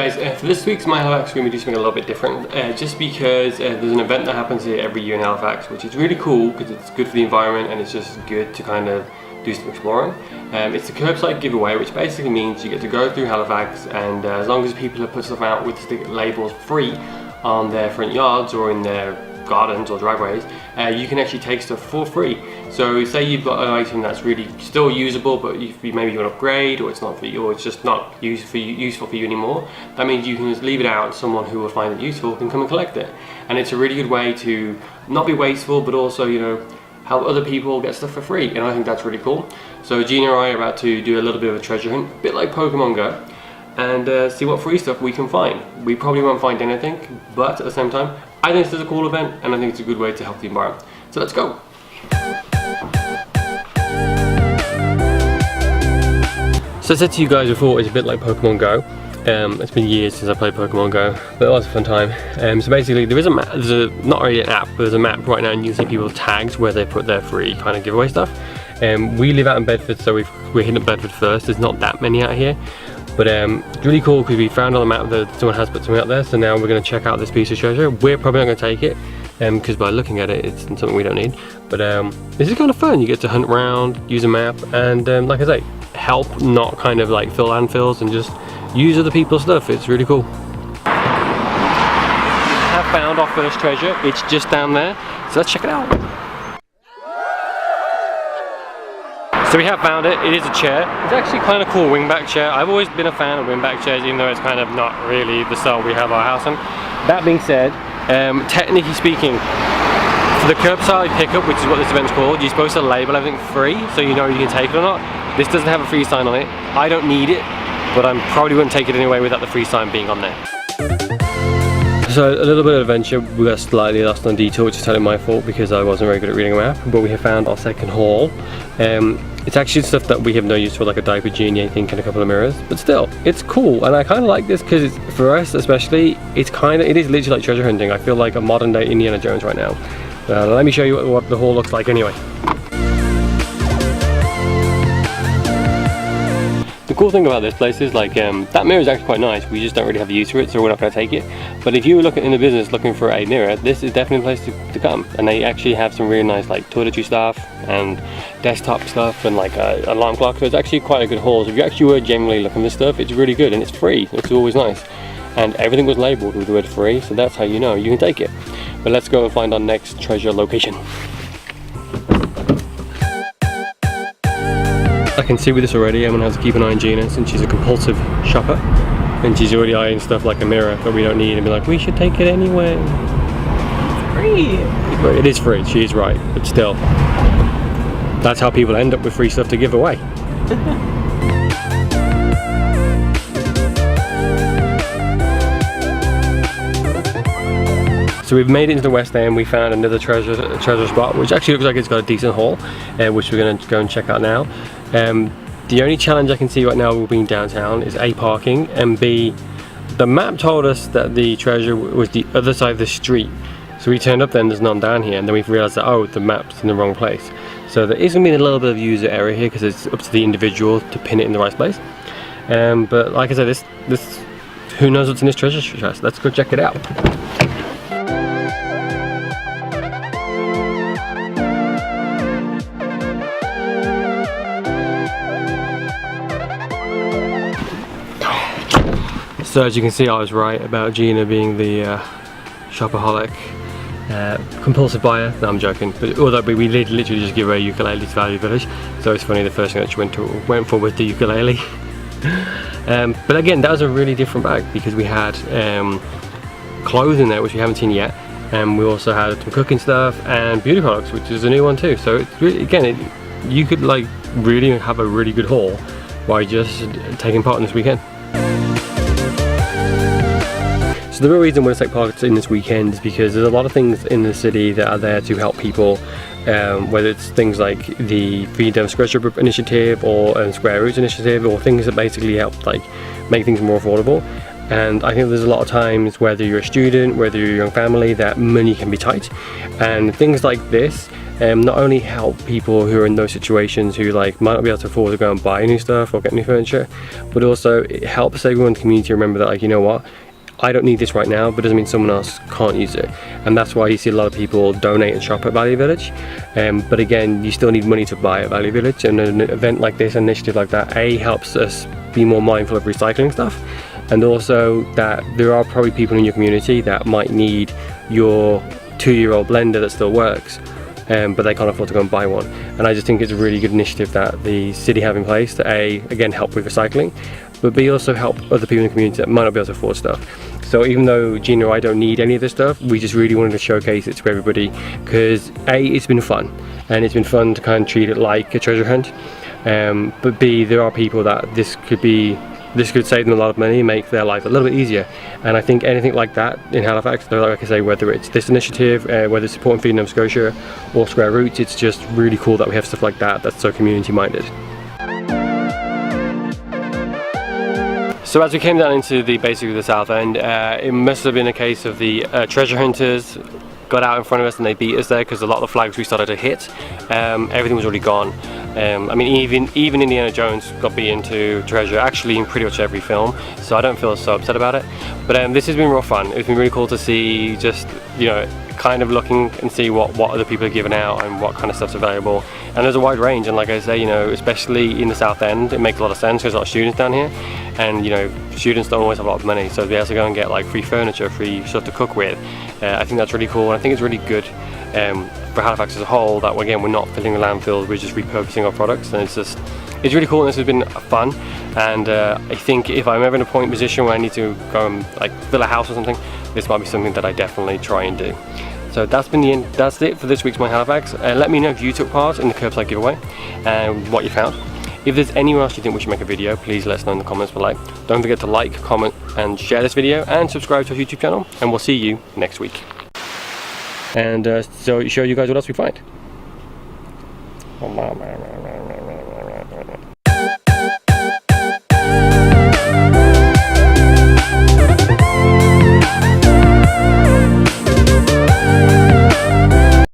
guys, for this week's My Halifax we're going to do something a little bit different, just because there's an event that happens here every year in Halifax, which is really cool because it's good for the environment and it's just good to kind of do some exploring. It's the curbside giveaway, which basically means you get to go through Halifax, and as long as people have put stuff out with the labels free on their front yards or in their gardens or driveways, you can actually take stuff for free. So say you've got an item that's really still usable, but maybe you want to upgrade, or it's not for you, or it's just not useful for you anymore. That means you can just leave it out, and someone who will find it useful can come and collect it. And it's a really good way to not be wasteful, but also, you know, help other people get stuff for free. And I think that's really cool. So Gina and I are about to do a little bit of a treasure hunt, a bit like Pokemon Go, and see what free stuff we can find. We probably won't find anything, but at the same time, I think this is a cool event, and I think it's a good way to help the environment. So let's go. So I said to you guys before, it's a bit like Pokemon Go. It's been years since I played Pokemon Go, but it was a fun time. So basically, there is a map. Not really an app, but there's a map right now, and you can see people's tags where they put their free kind of giveaway stuff. We live out in Bedford, so we're hitting up Bedford first. There's not that many out here. But it's really cool because we found on the map that someone has put something out there, so now we're going to check out this piece of treasure. We're probably not going to take it because by looking at it, it's something we don't need. But this is kind of fun. You get to hunt around, use a map, and like I say, help not kind of like fill landfills and just use other people's stuff. It's really cool. I have found our first treasure. It's just down there, so let's check it out. So we have found it. It is a chair. It's actually kind of cool wingback chair. I've always been a fan of wingback chairs, even though it's kind of not really the style we have our house in. That being said, technically speaking, for the curbside pickup, which is what this event's called, you're supposed to label everything free, so you know you can take it or not. This doesn't have a free sign on it. I don't need it, but I probably wouldn't take it anyway without the free sign being on there. So a little bit of adventure. We got slightly lost on detour, which is totally my fault because I wasn't very good at reading a map, but we have found our second haul. It's actually stuff that we have no use for, like a diaper genie, I think, and a couple of mirrors, but still, it's cool, and I kind of like this because for us especially, it is literally like treasure hunting. I feel like a modern day Indiana Jones right now. Let me show you what the haul looks like anyway. The cool thing about this place is like that mirror is actually quite nice. We just don't really have the use for it, so we're not going to take it. But if you were looking in the business looking for a mirror, this is definitely a place to come. And they actually have some really nice like toiletry stuff and desktop stuff and like an alarm clock. So it's actually quite a good haul. So if you actually were genuinely looking for stuff, it's really good and it's free. It's always nice. And everything was labelled with the word free, so that's how you know you can take it. But let's go and find our next treasure location. I can see with this already, I'm going to have to keep an eye on Gina since she's a compulsive shopper, and she's already eyeing stuff like a mirror that we don't need and be like, we should take it anyway. It's free! But it is free, she is right, but still. That's how people end up with free stuff to give away. So we've made it into the West End. We found another treasure spot, which actually looks like it's got a decent haul, which we're going to go and check out now. The only challenge I can see right now with being downtown is A, parking, and B, the map told us that the treasure was the other side of the street. So we turned up then, there's none down here, and then we've realised that, oh, the map's in the wrong place. So there is going to be a little bit of user error here because it's up to the individual to pin it in the right place. But like I said, this who knows what's in this treasure chest? Let's go check it out. So as you can see, I was right about Gina being the shopaholic, compulsive buyer. No, I'm joking. But although we literally just give away ukuleles to Value Village, so it's funny the first thing that she went for was the ukulele. But again, that was a really different bag because we had clothes in there which we haven't seen yet, and we also had some cooking stuff and beauty products, which is a new one too. So it's really, again, you could like really have a really good haul by just taking part in this weekend. So the real reason we're going to take part in this weekend is because there's a lot of things in the city that are there to help people, whether it's things like the Freedom Square initiative or Square Roots initiative, or things that basically help like make things more affordable. And I think there's a lot of times, whether you're a student, whether you're a young family, that money can be tight, and things like this not only help people who are in those situations who like might not be able to afford to go and buy new stuff or get new furniture, but also it helps everyone in the community remember that, like, you know what, I don't need this right now, but doesn't mean someone else can't use it. And that's why you see a lot of people donate and shop at Value Village. But again, you still need money to buy at Value Village, and an event like this, an initiative like that, helps us be more mindful of recycling stuff, and also that there are probably people in your community that might need your 2-year-old blender that still works, but they can't afford to go and buy one. And I just think it's a really good initiative that the city have in place to again help with recycling, but B, also help other people in the community that might not be able to afford stuff. So even though Gina or I don't need any of this stuff, we just really wanted to showcase it to everybody, because it's been fun, and it's been fun to kind of treat it like a treasure hunt, but B, there are people that this could save them a lot of money and make their life a little bit easier. And I think anything like that in Halifax, like I say, whether it's this initiative, whether it's supporting Feeding Nova Scotia or Square Roots, it's just really cool that we have stuff like that that's so community minded. So as we came down into basically the south end, it must have been a case of the treasure hunters got out in front of us and they beat us there, because a lot of the flags we started to hit, everything was already gone. I mean, even Indiana Jones got beaten to treasure, actually in pretty much every film, so I don't feel so upset about it. But this has been real fun. It's been really cool to see, just, you know, kind of looking and see what other people are giving out and what kind of stuff's available. And there's a wide range, and like I say, you know, especially in the south end, it makes a lot of sense. There's a lot of students down here, and you know, students don't always have a lot of money, so to be able to go and get like free furniture, free stuff to cook with, I think that's really cool. And I think it's really good for Halifax as a whole that, again, we're not filling the landfills, we're just repurposing our products, and it's really cool. And this has been fun, and I think if I'm ever in a point position where I need to go and like fill a house or something, this might be something that I definitely try and do. So that's it for this week's My Halifax. Let me know if you took part in the curbside giveaway and what you found. If there's anywhere else you think we should make a video, please let us know in the comments below. Don't forget to like, comment and share this video, and subscribe to our YouTube channel, and we'll see you next week. And so show you guys what else we find.